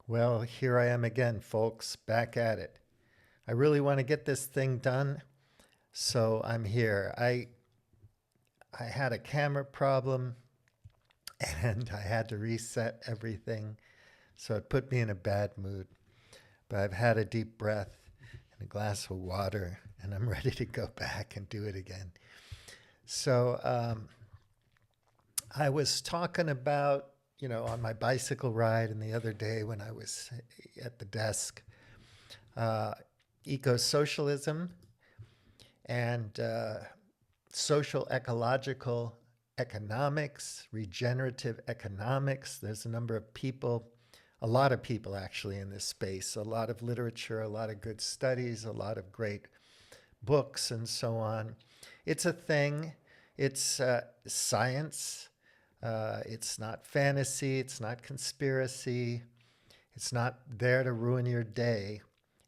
Well, here I am again, folks, back at it. I really want to get this thing done, so I'm here. I had a camera problem and I had to reset everything, so it put me in a bad mood. But I've had a deep breath and a glass of water, and I'm ready to go back and do it again. So I was talking about, on my bicycle ride and the other day when I was at the desk, uh, eco-socialism and social ecological economics, regenerative economics. There's a number of people, a lot of people actually in this space, a lot of literature, a lot of good studies, a lot of great books, and so on. It's a thing. It's science. It's not fantasy. It's not conspiracy. It's not there to ruin your day.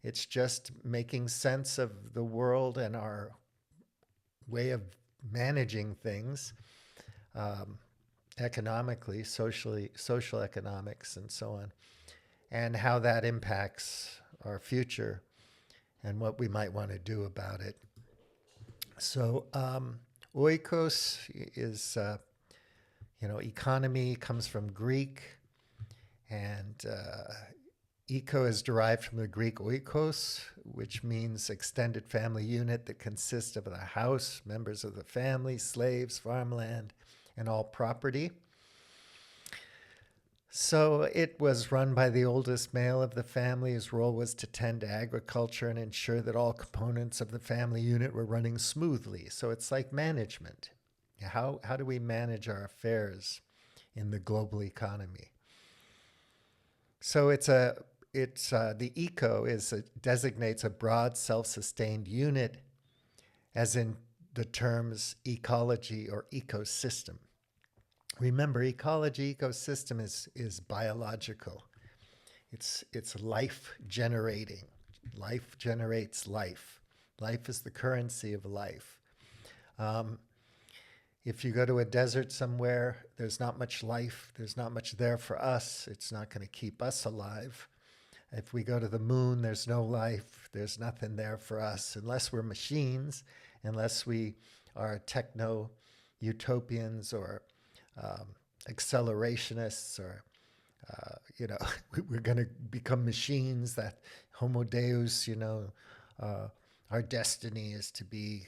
It's just making sense of the world and our way of managing things, um, economically, socially, social economics, and so on, and how that impacts our future and what we might want to do about it. So, oikos is, economy comes from Greek, and eco is derived from the Greek oikos, which means extended family unit that consists of the house, members of the family, slaves, farmland, and all property. So it was run by the oldest male of the family. His role was to tend to agriculture and ensure that all components of the family unit were running smoothly. So it's like management. How do we manage our affairs in the global economy? So the eco designates a broad self-sustained unit, as in the terms ecology or ecosystem. Remember, ecology, ecosystem is biological. It's life generating. Life generates life. Life is the currency of life. Um, if you go to a desert somewhere, there's not much life. There's not much there for us. It's not going to keep us alive. If we go to the moon, there's no life. There's nothing there for us unless we're machines, unless we are techno utopians or um, accelerationists, or we're going to become machines. That Homo Deus, our destiny is to be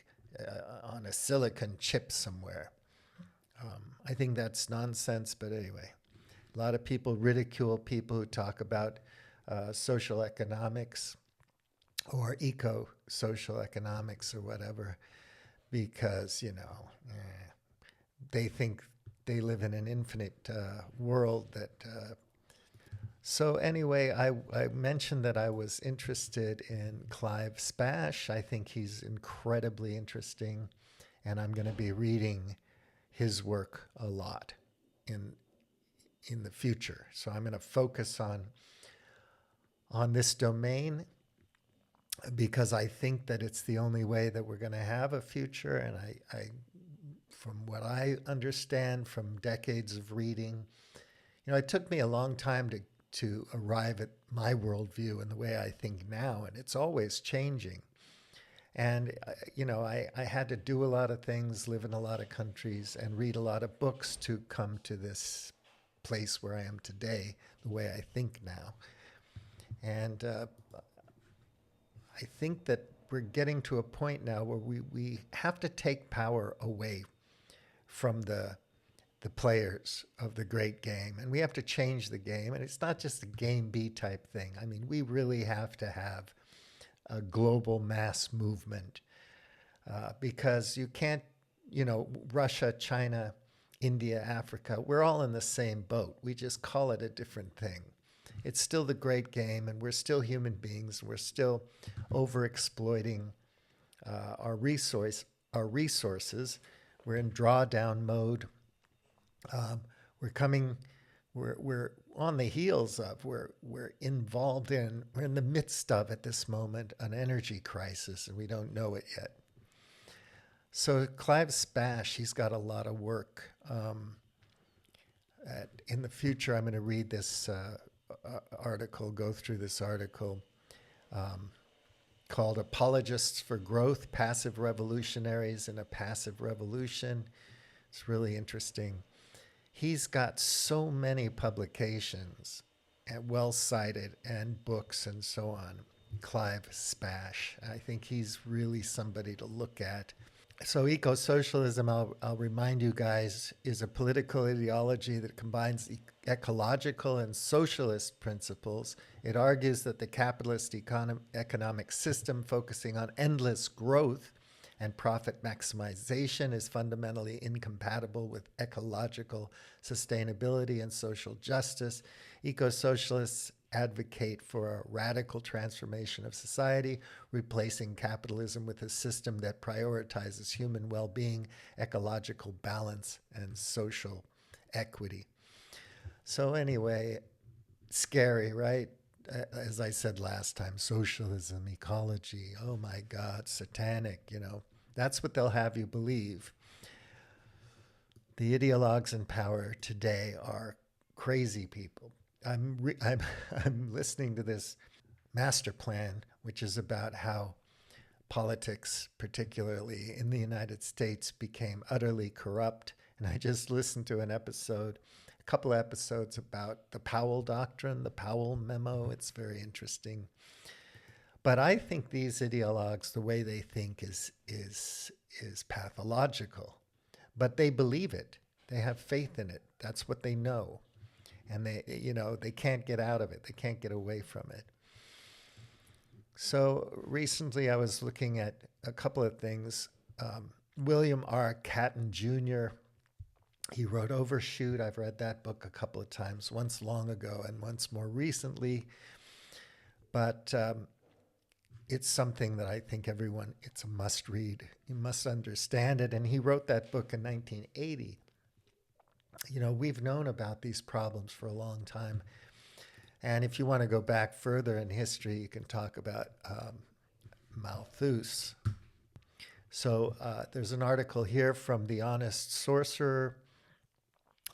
on a silicon chip somewhere. I think that's nonsense, but anyway, a lot of people ridicule people who talk about social economics or eco-social economics or whatever, because, they think they live in an infinite world that. So anyway, I mentioned that I was interested in Clive Spash. I think he's incredibly interesting, and I'm going to be reading his work a lot in in the future. So I'm going to focus on this domain because I think that it's the only way that we're going to have a future. And from what I understand from decades of reading, it took me a long time to arrive at my worldview and the way I think now, and it's always changing. And, I had to do a lot of things, live in a lot of countries, and read a lot of books to come to this place where I am today, the way I think now. And I think that we're getting to a point now where we have to take power away from the players of the great game, and we have to change the game. And it's not just a game B type thing. I mean, we really have to have a global mass movement because you can't, Russia, China, India, Africa, we're all in the same boat. We just call it a different thing. It's still the great game, and we're still human beings. We're still overexploiting our resources. We're in drawdown mode. Um, we're coming. We're on the heels of. We're involved in. We're in the midst of at this moment an energy crisis, and we don't know it yet. So Clive Spash, he's got a lot of work. In the future, I'm going to read this go through this article called Apologists for Growth, Passive Revolutionaries in a Passive Revolution. It's really interesting. He's got so many publications and well cited and books and so on. Clive Spash. I think he's really somebody to look at. So ecosocialism, I'll remind you guys, is a political ideology that combines ecological and socialist principles. It argues that the capitalist economic system focusing on endless growth and profit maximization is fundamentally incompatible with ecological sustainability and social justice. Ecosocialists advocate for a radical transformation of society, replacing capitalism with a system that prioritizes human well-being, ecological balance, and social equity. So anyway, scary, right? As I said last time, socialism, ecology, oh my God, satanic, that's what they'll have you believe. The ideologues in power today are crazy people. I'm listening to this master plan, which is about how politics, particularly in the United States, became utterly corrupt. And I just listened to a couple episodes about the Powell Doctrine, the Powell Memo. It's very interesting. But I think these ideologues, the way they think is pathological. But they believe it. They have faith in it. That's what they know. And they can't get out of it. They can't get away from it. So recently I was looking at a couple of things. William R. Catton Jr., he wrote Overshoot. I've read that book a couple of times, once long ago and once more recently. But it's something that I think it's a must read. You must understand it. And he wrote that book in 1980. We've known about these problems for a long time. And if you want to go back further in history, you can talk about Malthus. So there's an article here from The Honest Sorcerer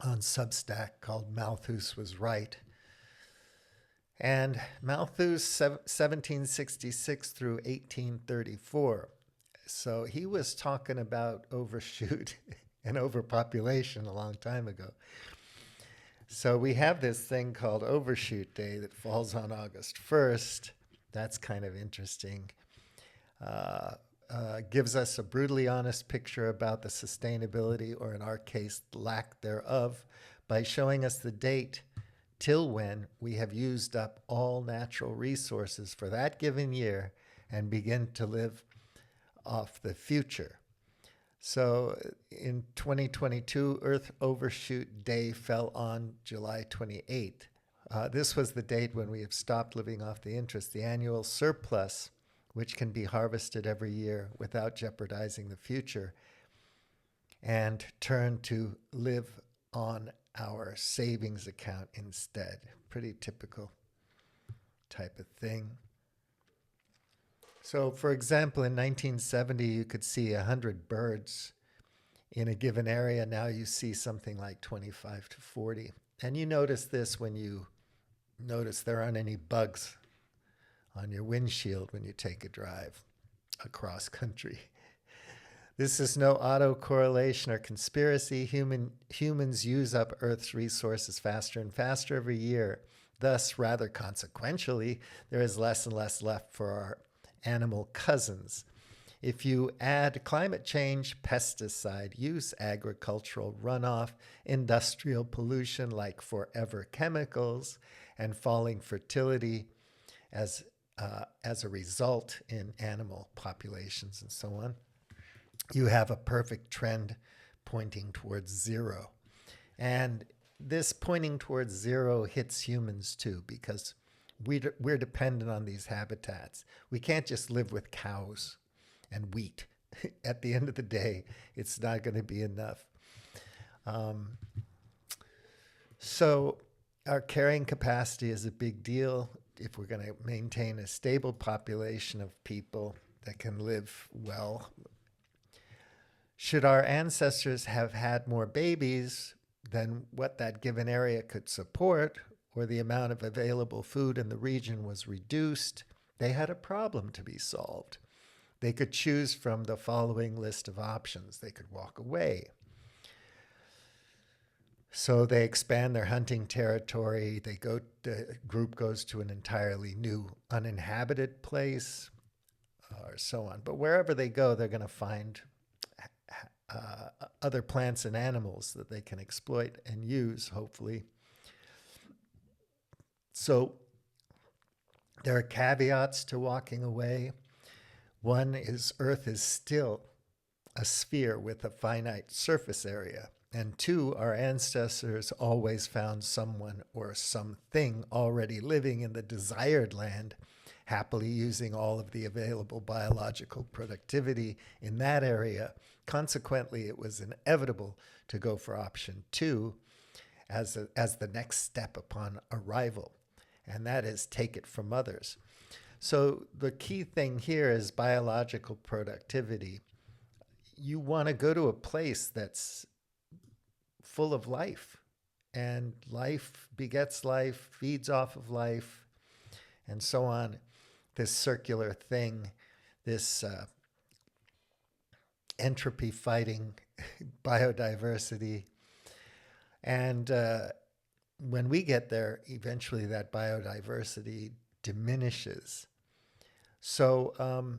on Substack called Malthus Was Right. And Malthus, 1766 through 1834. So he was talking about overshoot and overpopulation a long time ago. So we have this thing called Overshoot Day that falls on August 1st. That's kind of interesting. Gives us a brutally honest picture about the sustainability, or in our case, lack thereof, by showing us the date till when we have used up all natural resources for that given year and begin to live off the future. So in 2022, Earth Overshoot Day fell on July 28th. This was the date when we have stopped living off the interest, the annual surplus, which can be harvested every year without jeopardizing the future, and turn to live on our savings account instead. Pretty typical type of thing. So, for example, in 1970, you could see 100 birds in a given area. Now you see something like 25 to 40. And you notice this when you notice there aren't any bugs on your windshield when you take a drive across country. This is no autocorrelation or conspiracy. Humans use up Earth's resources faster and faster every year. Thus, rather consequentially, there is less and less left for our animal cousins. If you add climate change, pesticide use, agricultural runoff, industrial pollution like forever chemicals, and falling fertility as a result in animal populations and so on, you have a perfect trend pointing towards zero. And this pointing towards zero hits humans too, because we're dependent on these habitats. We can't just live with cows and wheat. At the end of the day, it's not going to be enough. So our carrying capacity is a big deal if we're going to maintain a stable population of people that can live well. Should our ancestors have had more babies than what that given area could support, or the amount of available food in the region was reduced, they had a problem to be solved. They could choose from the following list of options. They could walk away. So they expand their hunting territory. The group goes to an entirely new uninhabited place, or so on. But wherever they go, they're going to find other plants and animals that they can exploit and use, hopefully. So there are caveats to walking away. One is Earth is still a sphere with a finite surface area. And two, our ancestors always found someone or something already living in the desired land, happily using all of the available biological productivity in that area. Consequently, it was inevitable to go for option two as the next step upon arrival, and that is take it from others. So the key thing here is biological productivity. You want to go to a place that's full of life, and life begets life, feeds off of life, and so on. This circular thing, this entropy fighting biodiversity. And when we get there, eventually that biodiversity diminishes. So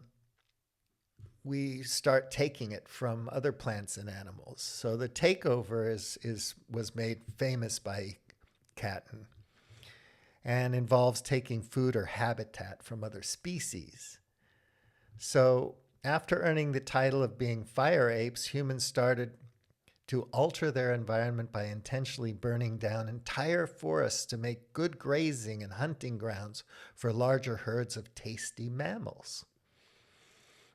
we start taking it from other plants and animals. So the takeover was made famous by Catton and involves taking food or habitat from other species. So after earning the title of being fire apes, humans started to alter their environment by intentionally burning down entire forests to make good grazing and hunting grounds for larger herds of tasty mammals.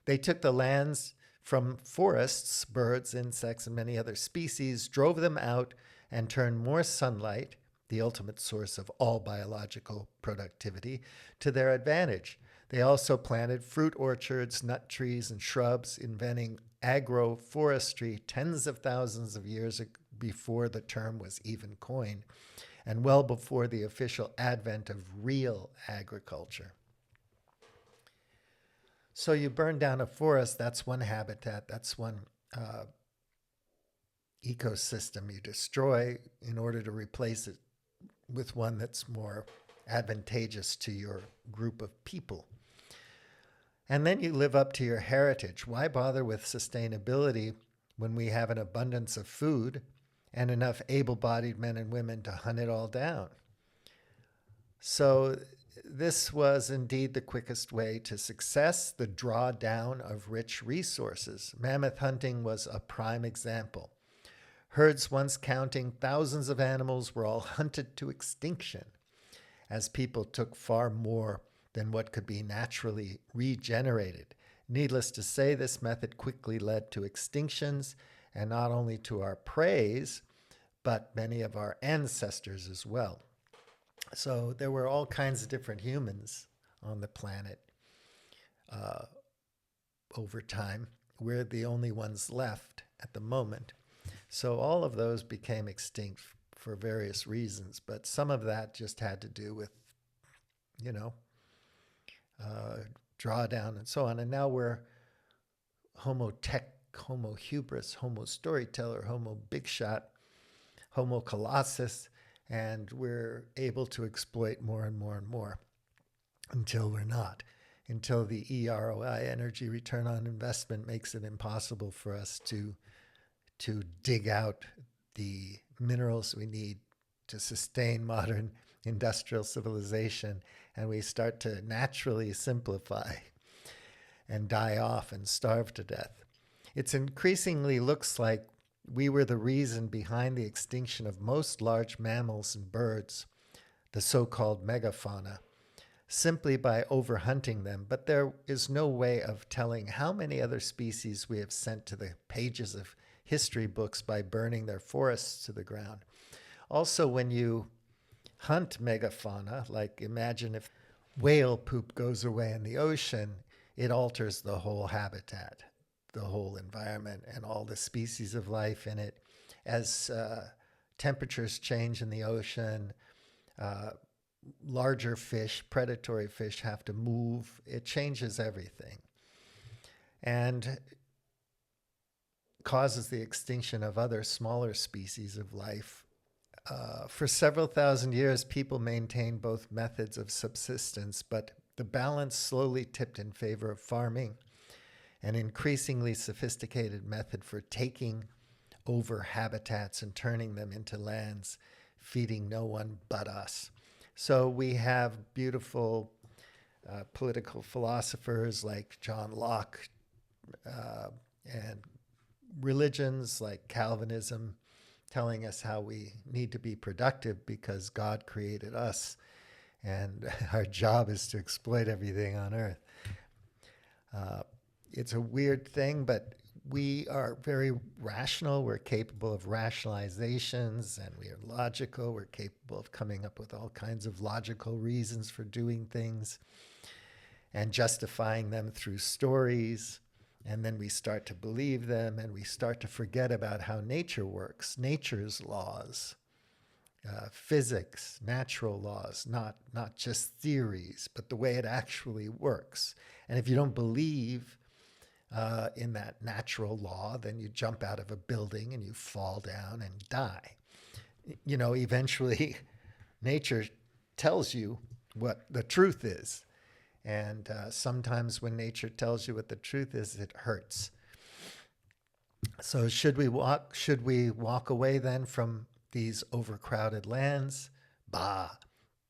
They took the lands from forests, birds, insects, and many other species, drove them out, and turned more sunlight, the ultimate source of all biological productivity, to their advantage. They also planted fruit orchards, nut trees, and shrubs, inventing agroforestry tens of thousands of years before the term was even coined, and well before the official advent of real agriculture. So you burn down a forest, that's one habitat, that's one ecosystem you destroy in order to replace it with one that's more advantageous to your group of people. And then you live up to your heritage. Why bother with sustainability when we have an abundance of food and enough able-bodied men and women to hunt it all down? So this was indeed the quickest way to success, the drawdown of rich resources. Mammoth hunting was a prime example. Herds once counting thousands of animals were all hunted to extinction, as people took far more than what could be naturally regenerated. Needless to say, this method quickly led to extinctions, and not only to our preys, but many of our ancestors as well. So there were all kinds of different humans on the planet over time. We're the only ones left at the moment. So all of those became extinct for various reasons, but some of that just had to do with, drawdown and so on. And now we're Homo tech, Homo hubris, Homo storyteller, Homo big shot, Homo colossus, and we're able to exploit more and more and more until we're not, until the EROI, energy return on investment, makes it impossible for us to dig out the minerals we need to sustain modern industrial civilization, and we start to naturally simplify and die off and starve to death. It increasingly looks like we were the reason behind the extinction of most large mammals and birds, the so-called megafauna, simply by overhunting them. But there is no way of telling how many other species we have sent to the pages of history books by burning their forests to the ground. Also, when you hunt megafauna, like imagine if whale poop goes away in the ocean, it alters the whole habitat, the whole environment, and all the species of life in it. As temperatures change in the ocean, uh, larger fish, predatory fish, have to move. It changes everything and causes the extinction of other smaller species of life. For several thousand years, people maintained both methods of subsistence, but the balance slowly tipped in favor of farming, an increasingly sophisticated method for taking over habitats and turning them into lands, feeding no one but us. So we have beautiful political philosophers like John Locke and religions like Calvinism telling us how we need to be productive because God created us and our job is to exploit everything on earth. It's a weird thing, but we are very rational. We're capable of rationalizations and we are logical. We're capable of coming up with all kinds of logical reasons for doing things and justifying them through stories. And then we start to believe them and we start to forget about how nature works, nature's laws, physics, natural laws, not just theories, but the way it actually works. And if you don't believe in that natural law, then you jump out of a building and you fall down and die. You know, eventually nature tells you what the truth is. And sometimes when nature tells you what the truth is, it hurts. So should we walk away then from these overcrowded lands? Bah,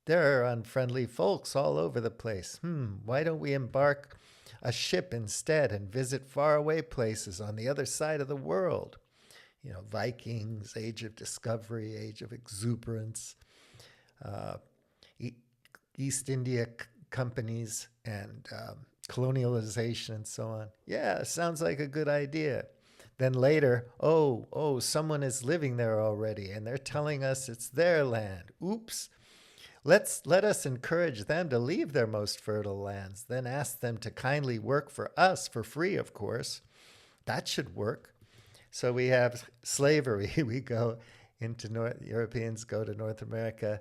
there are unfriendly folks all over the place. Why don't we embark a ship instead and visit faraway places on the other side of the world? You know, Vikings, age of discovery, age of exuberance, East India companies and colonialization and so on. Yeah, sounds like a good idea. Then later, oh, someone is living there already and they're telling us it's their land. Oops. Let us encourage them to leave their most fertile lands, then ask them to kindly work for us for free, of course. That should work. So we have slavery. We go into Europeans go to North America,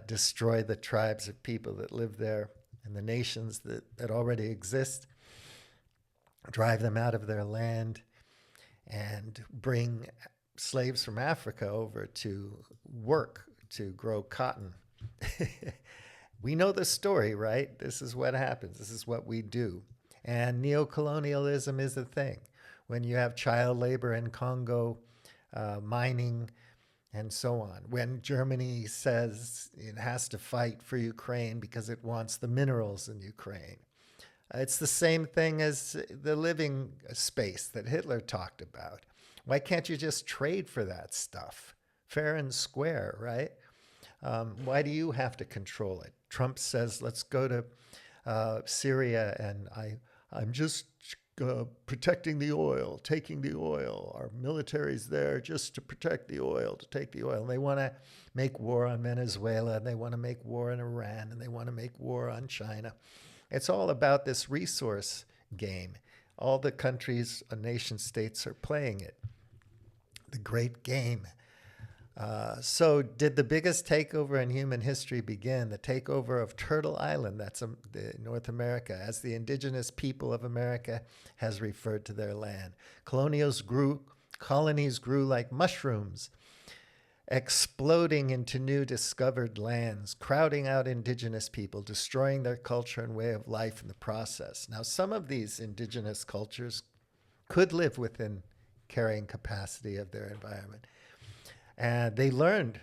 destroy the tribes of people that live there and the nations that already exist, drive them out of their land, and bring slaves from Africa over to work to grow cotton. We know the story, right? This is what happens. This is what we do. And neocolonialism is a thing. When you have child labor in Congo, mining, and so on. When Germany says it has to fight for Ukraine because it wants the minerals in Ukraine. It's the same thing as the living space that Hitler talked about. Why can't you just trade for that stuff? Fair and square, right? Why do you have to control it? Trump says, let's go to Syria, and I'm just protecting the oil, taking the oil. Our military's there just to protect the oil, to take the oil. And they want to make war on Venezuela, and they want to make war on Iran, and they want to make war on China. It's all about this resource game. All the countries, nation states are playing it. The great game. So did the biggest takeover in human history begin? The takeover of Turtle Island, that's North America, as the indigenous people of America has referred to their land. Colonies grew like mushrooms, exploding into new discovered lands, crowding out indigenous people, destroying their culture and way of life in the process. Now, some of these indigenous cultures could live within carrying capacity of their environment. And they learned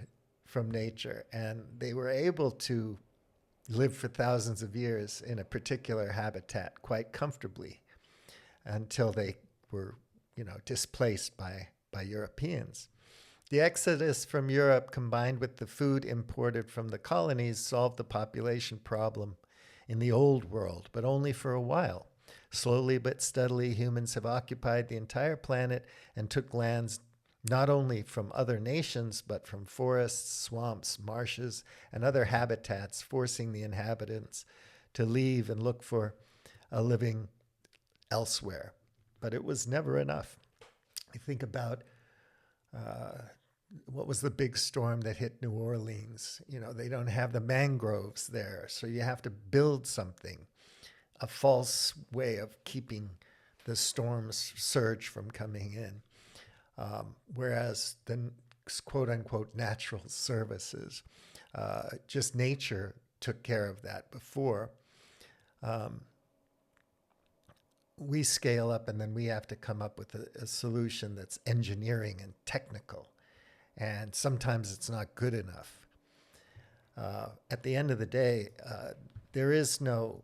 from nature, and they were able to live for thousands of years in a particular habitat quite comfortably until they were, displaced by Europeans. The exodus from Europe, combined with the food imported from the colonies, solved the population problem in the old world, but only for a while. Slowly but steadily, humans have occupied the entire planet and took lands not only from other nations, but from forests, swamps, marshes, and other habitats, forcing the inhabitants to leave and look for a living elsewhere. But it was never enough. I think about what was the big storm that hit New Orleans? They don't have the mangroves there, so you have to build something, a false way of keeping the storm's surge from coming in. Whereas the quote unquote natural services, just nature took care of that before. We scale up and then we have to come up with a solution that's engineering and technical. And sometimes it's not good enough. At the end of the day, there is no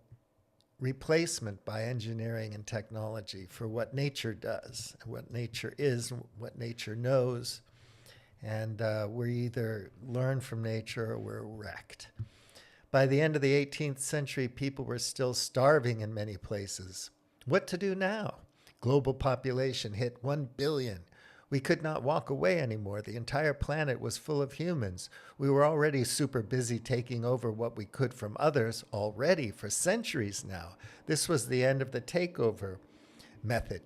replacement by engineering and technology for what nature does, what nature is, what nature knows. And we either learn from nature or we're wrecked. By the end of the 18th century, people were still starving in many places. What to do now? Global population hit 1 billion. We could not walk away anymore. The entire planet was full of humans. We were already super busy taking over what we could from others already for centuries now. This was the end of the takeover method.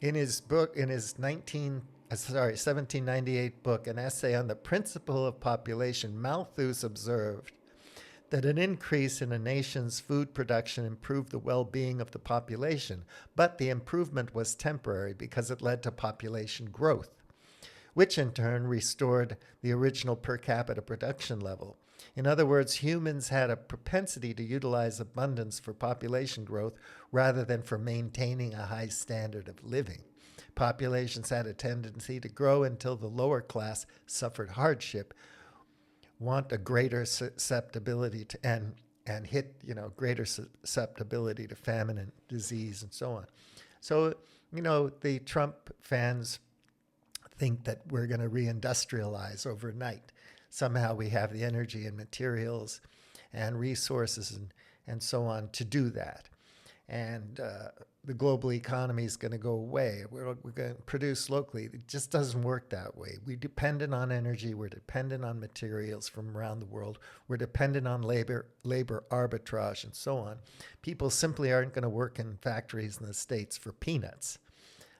In his book, in his 1798 book, An Essay on the Principle of Population, Malthus observed that an increase in a nation's food production improved the well-being of the population, but the improvement was temporary because it led to population growth, which in turn restored the original per capita production level. In other words, humans had a propensity to utilize abundance for population growth rather than for maintaining a high standard of living. Populations had a tendency to grow until the lower class suffered hardship, want a greater susceptibility to and hit greater susceptibility to famine and disease and so on. So the Trump fans think that we're going to reindustrialize overnight. Somehow we have the energy and materials and resources and so on to do that. And the global economy is going to go away. We're going to produce locally. It just doesn't work that way. We're dependent on energy. We're dependent on materials from around the world. We're dependent on labor arbitrage and so on. People simply aren't going to work in factories in the States for peanuts.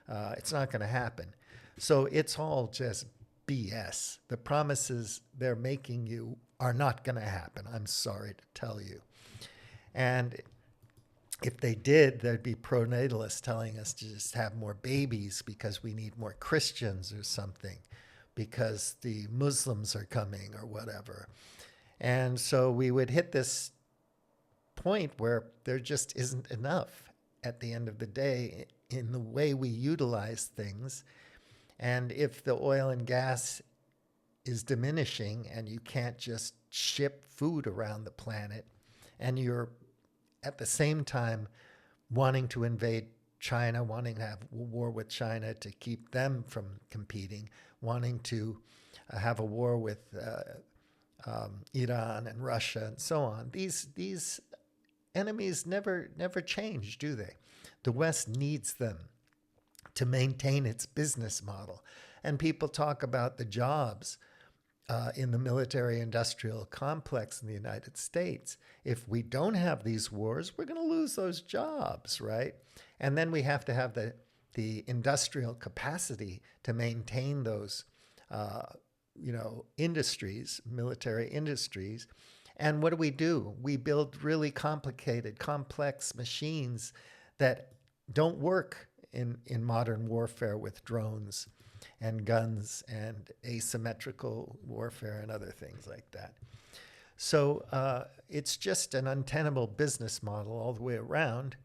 It's not going to happen. So it's all just BS. The promises they're making you are not going to happen. I'm sorry to tell you. And if they did, there'd be pronatalists telling us to just have more babies because we need more Christians or something, because the Muslims are coming or whatever. And so we would hit this point where there just isn't enough at the end of the day in the way we utilize things. And if the oil and gas is diminishing and you can't just ship food around the planet, and you're at the same time wanting to invade China, wanting to have a war with China to keep them from competing, wanting to have a war with Iran and Russia and so on. These enemies never change, do they? The West needs them to maintain its business model. And people talk about the jobs in the military-industrial complex in the United States. If we don't have these wars, we're going to lose those jobs, right? And then we have to have the industrial capacity to maintain those, industries, military industries. And what do? We build really complicated, complex machines that don't work in modern warfare with drones and guns and asymmetrical warfare and other things like that. So it's just an untenable business model all the way around,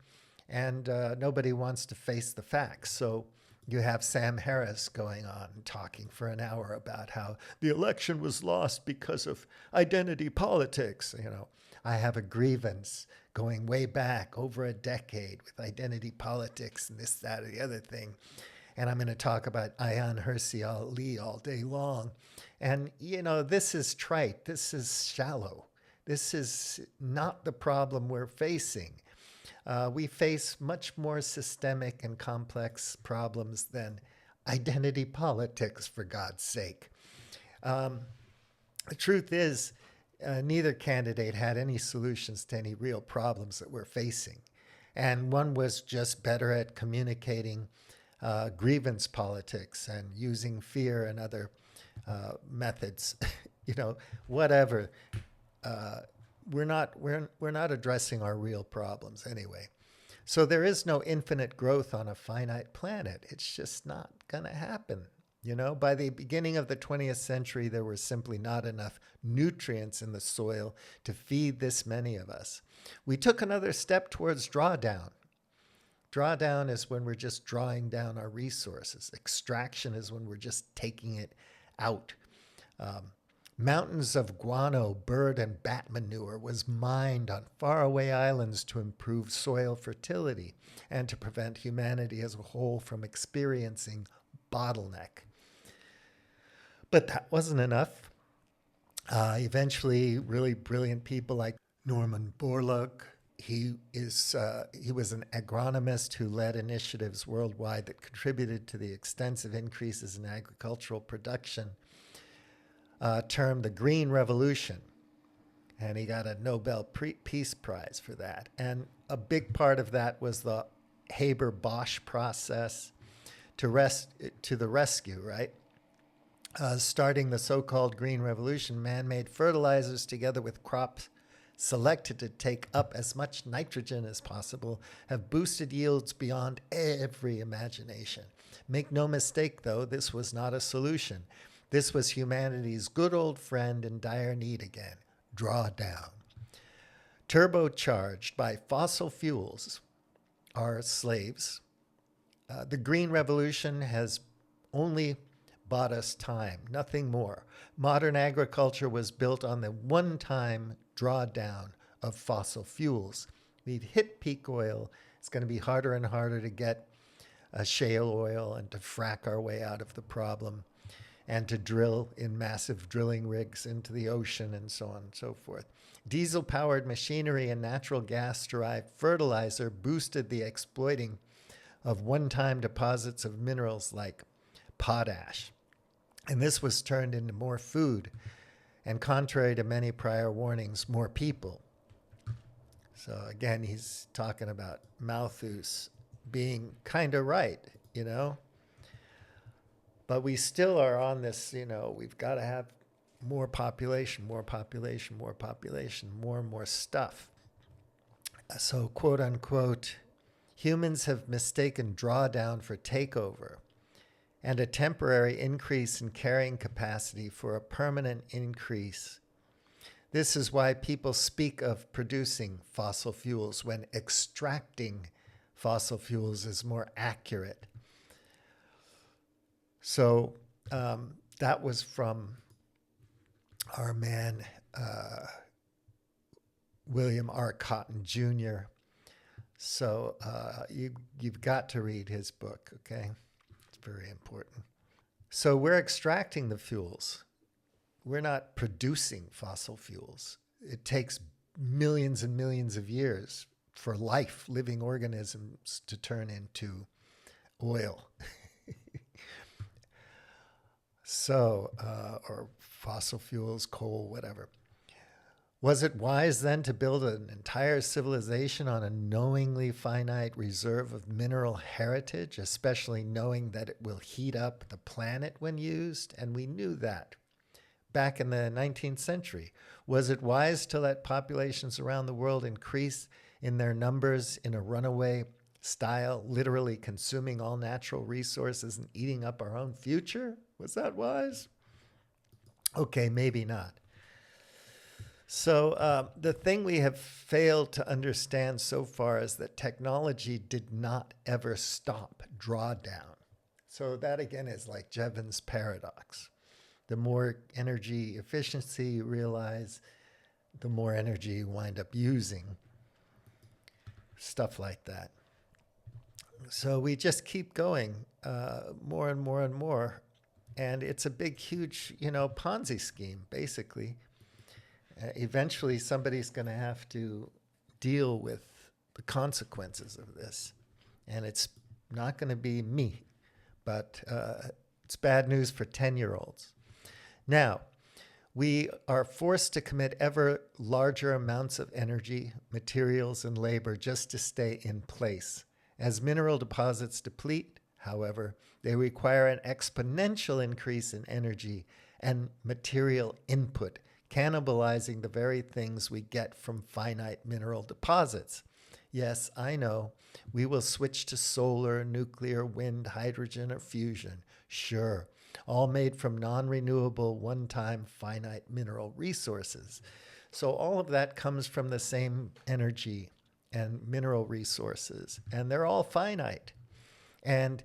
and nobody wants to face the facts. So you have Sam Harris going on and talking for an hour about how the election was lost because of identity politics. I have a grievance going way back over a decade with identity politics and this, that, or the other thing. And I'm going to talk about Ayaan Hirsi Ali all day long. And, this is trite. This is shallow. This is not the problem we're facing. We face much more systemic and complex problems than identity politics, for God's sake. The truth is, neither candidate had any solutions to any real problems that we're facing. And one was just better at communicating grievance politics and using fear and other methods, whatever. We're not addressing our real problems anyway. So there is no infinite growth on a finite planet. It's just not going to happen. By the beginning of the 20th century, there were simply not enough nutrients in the soil to feed this many of us. We took another step towards drawdown. Drawdown is when we're just drawing down our resources. Extraction is when we're just taking it out. Mountains of guano, bird, and bat manure was mined on faraway islands to improve soil fertility and to prevent humanity as a whole from experiencing bottleneck. But that wasn't enough. Eventually, really brilliant people like Norman Borlaug, he was an agronomist who led initiatives worldwide that contributed to the extensive increases in agricultural production, termed the Green Revolution. And he got a Nobel Peace Prize for that. And a big part of that was the Haber-Bosch process to the rescue, right? Starting the so-called Green Revolution, man-made fertilizers together with crops selected to take up as much nitrogen as possible have boosted yields beyond every imagination. Make no mistake, though, this was not a solution. This was humanity's good old friend in dire need again, drawdown. Turbocharged by fossil fuels, our slaves, the Green Revolution has only bought us time, nothing more. Modern agriculture was built on the one-time drawdown of fossil fuels. We've hit peak oil. It's going to be harder and harder to get shale oil and to frack our way out of the problem and to drill in massive drilling rigs into the ocean and so on and so forth. Diesel-powered machinery and natural gas-derived fertilizer boosted the exploiting of one-time deposits of minerals like potash. And this was turned into more food and, contrary to many prior warnings, more people. So again, he's talking about Malthus being kind of right, But we still are on this, we've got to have more population, more population, more population, more and more stuff. So, quote unquote, humans have mistaken drawdown for takeover and a temporary increase in carrying capacity for a permanent increase. This is why people speak of producing fossil fuels when extracting fossil fuels is more accurate. So that was from our man, William R. Cotton Jr. So you've got to read his book, okay? It's very important. So we're extracting the fuels. We're not producing fossil fuels. It takes millions and millions of years for living organisms to turn into oil. So, or fossil fuels, coal, whatever. Was it wise then to build an entire civilization on a knowingly finite reserve of mineral heritage, especially knowing that it will heat up the planet when used? And we knew that back in the 19th century. Was it wise to let populations around the world increase in their numbers in a runaway style, literally consuming all natural resources and eating up our own future? Was that wise? Okay, maybe not. So the thing we have failed to understand so far is that technology did not ever stop drawdown. So that again is like Jevons paradox. The more energy efficiency you realize, the more energy you wind up using. Stuff like that. So we just keep going more and more and more. And it's a big, huge, Ponzi scheme, basically. Eventually, somebody's going to have to deal with the consequences of this. And it's not going to be me, but it's bad news for 10-year-olds. Now, we are forced to commit ever larger amounts of energy, materials, and labor just to stay in place. As mineral deposits deplete, however, they require an exponential increase in energy and material input, cannibalizing the very things we get from finite mineral deposits. Yes, I know, we will switch to solar, nuclear, wind, hydrogen, or fusion. Sure, all made from non-renewable, one-time, finite mineral resources. So all of that comes from the same energy and mineral resources, and they're all finite. And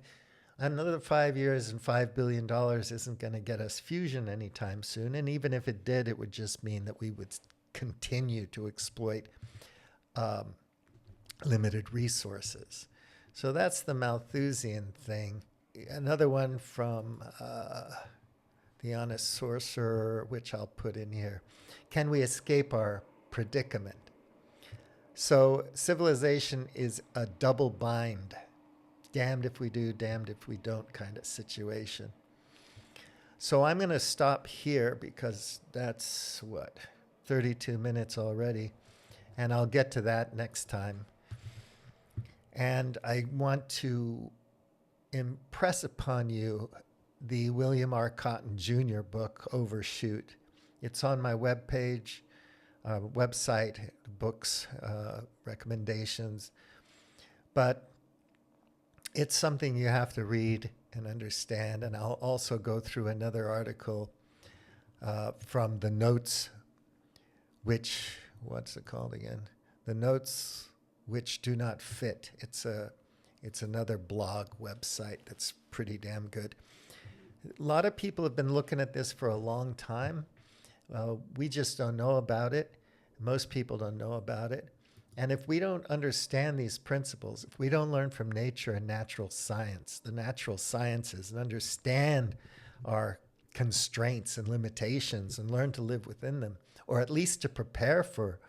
another 5 years and $5 billion isn't going to get us fusion anytime soon. And even if it did, it would just mean that we would continue to exploit limited resources. So that's the Malthusian thing. Another one from The Honest Sorcerer, which I'll put in here. Can we escape our predicament? So civilization is a double bind. Damned if we do, damned if we don't kind of situation. So I'm going to stop here because that's, 32 minutes already. And I'll get to that next time. And I want to impress upon you the William R. Cotton Jr. book, Overshoot. It's on my webpage, website, books, recommendations. But it's something you have to read and understand. And I'll also go through another article from the notes, which, what's it called again? The notes which do not fit. It's another blog website that's pretty damn good. A lot of people have been looking at this for a long time. We just don't know about it. Most people don't know about it. And if we don't understand these principles, if we don't learn from nature and natural science, the natural sciences, and understand our constraints and limitations and learn to live within them, or at least to prepare for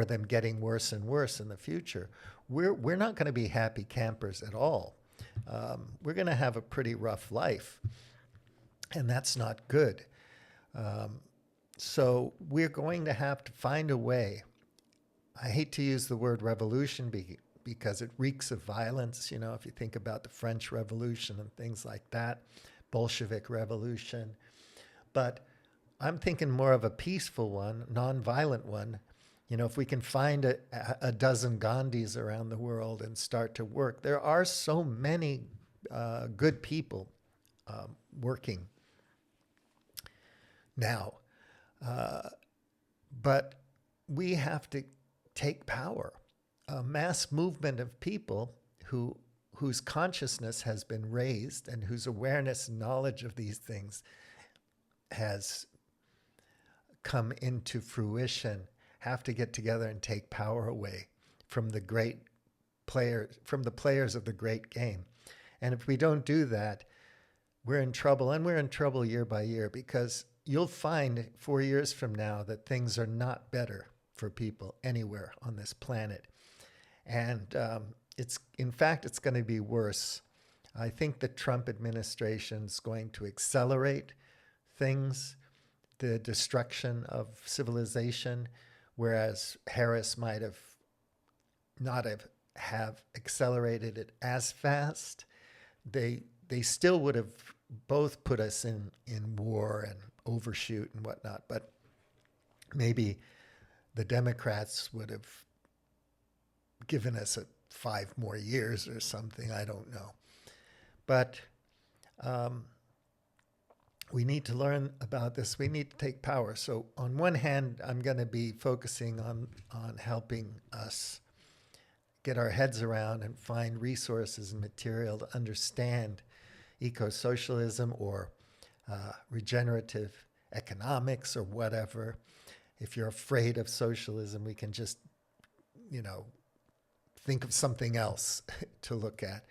them getting worse and worse in the future, we're not going to be happy campers at all. We're going to have a pretty rough life, and that's not good. So we're going to have to find a way. I hate to use the word revolution because it reeks of violence. You know, if you think about the French Revolution and things like that, Bolshevik Revolution. But I'm thinking more of a peaceful one, nonviolent one. You know, if we can find a dozen Gandhis around the world and start to work, there are so many good people working now. But we have to take power. A mass movement of people whose consciousness has been raised and whose awareness and knowledge of these things has come into fruition have to get together and take power away from the great players, from the players of the great game. And if we don't do that, we're in trouble, and we're in trouble year by year, because you'll find 4 years from now that things are not better for people anywhere on this planet. And in fact, it's going to be worse. I think the Trump administration is going to accelerate things, the destruction of civilization, whereas Harris might have not have accelerated it as fast. They still would have both put us in war and overshoot and whatnot, but maybe the Democrats would have given us 5 more years or something. I don't know. But we need to learn about this. We need to take power. So on one hand, I'm going to be focusing on helping us get our heads around and find resources and material to understand ecosocialism or regenerative economics or whatever. If you're afraid of socialism, we can just, think of something else to look at.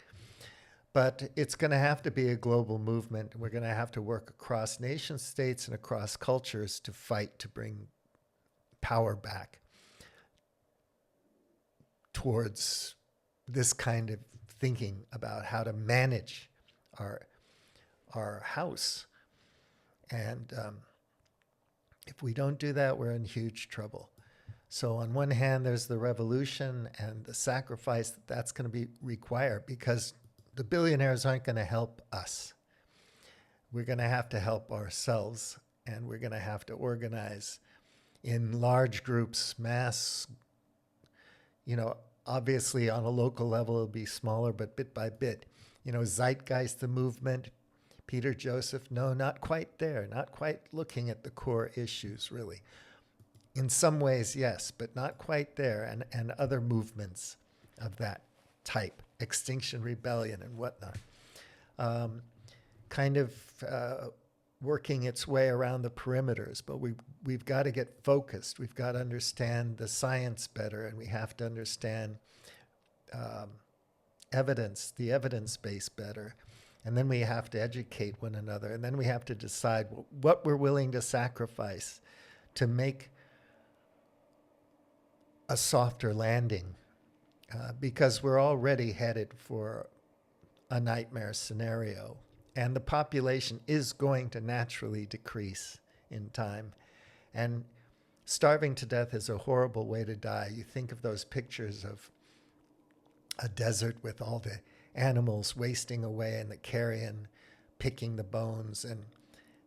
But it's going to have to be a global movement. We're going to have to work across nation states and across cultures to fight to bring power back towards this kind of thinking about how to manage our house. And if we don't do that, we're in huge trouble. So on one hand, there's the revolution and the sacrifice that's going to be required, because the billionaires aren't going to help us. We're going to have to help ourselves and we're going to have to organize in large groups, mass, obviously on a local level it'll be smaller, but bit by bit. Zeitgeist, the movement, Peter Joseph, no, not quite there, not quite looking at the core issues, really. In some ways, yes, but not quite there, and other movements of that type, Extinction Rebellion and whatnot, kind of working its way around the perimeters. But we've got to get focused. We've got to understand the science better, and we have to understand the evidence base better. And then we have to educate one another. And then we have to decide what we're willing to sacrifice to make a softer landing, because we're already headed for a nightmare scenario. And the population is going to naturally decrease in time. And starving to death is a horrible way to die. You think of those pictures of a desert with all the animals wasting away and the carrion picking the bones, and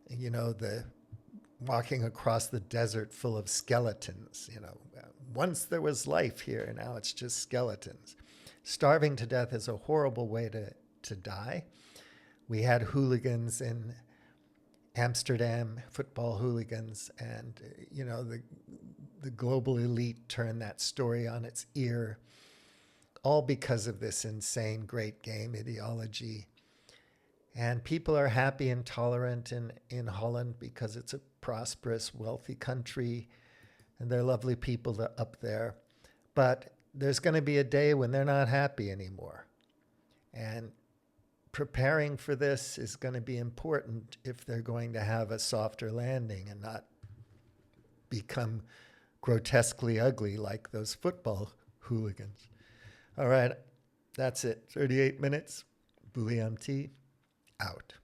the walking across the desert full of skeletons. Once there was life here, now it's just skeletons. Starving to death is a horrible way to die. We had hooligans in Amsterdam, football hooligans, and the global elite turned that story on its ear, all because of this insane great game ideology. And people are happy and tolerant in Holland because it's a prosperous, wealthy country, and they're lovely people up there. But there's going to be a day when they're not happy anymore. And preparing for this is going to be important if they're going to have a softer landing and not become grotesquely ugly like those football hooligans. All right, that's it. 38 minutes. Bouillon tea, out.